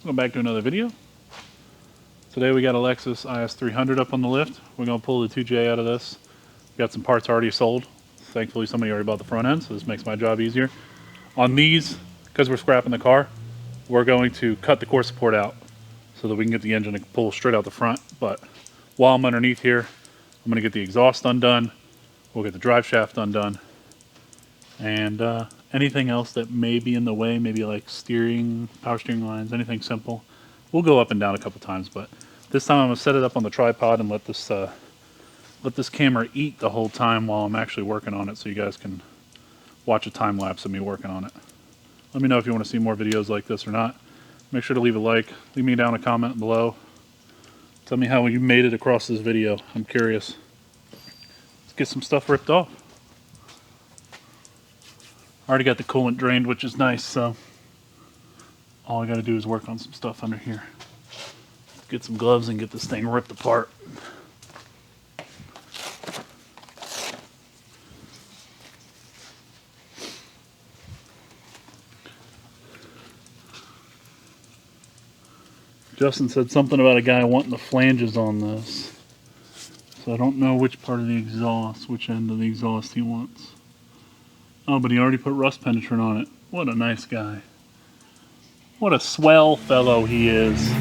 Welcome back to another video. Today we got a Lexus is300 up on the lift. We're going to pull the 2J out of this. Got some parts already sold. Thankfully somebody already bought the front end, so this makes my job easier. On these, because we're scrapping the car, we're going to cut the core support out so that we can get the engine to pull straight out the front. But while I'm underneath here, I'm going to get the exhaust undone. We'll get the drive shaft undone. And anything else that may be in the way, maybe like steering, power steering lines, anything simple. We'll go up and down a couple times, but this time I'm going to set it up on the tripod and let this camera eat the whole time while I'm actually working on it, so you guys can watch a time lapse of me working on it. Let me know if you want to see more videos like this or not. Make sure to leave a like, leave me down a comment below. Tell me how you made it across this video. I'm curious. Let's get some stuff ripped off. Already got the coolant drained, which is nice, so all I got to do is work on some stuff under here. Get some gloves and get this thing ripped apart. Justin said something about a guy wanting the flanges on this, so I don't know which part of the exhaust, which end of the exhaust he wants. Oh, but he already put rust penetrant on it. What a nice guy. What a swell fellow he is.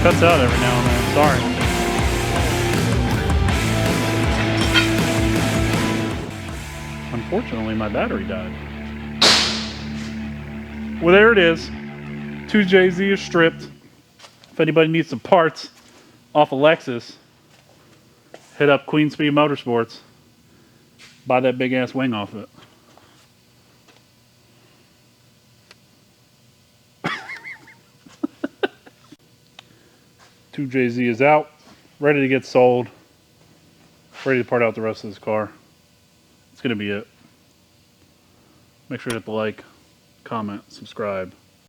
Cuts out every now and then, sorry. Unfortunately, my battery died. Well, there it is. 2JZ is stripped. If anybody needs some parts off a Lexus, hit up Queenspeed Motorsports. Buy that big ass wing off it. Two JZ is out, ready to get sold, ready to part out the rest of this car. It's gonna be it. Make sure to hit the like, comment, subscribe.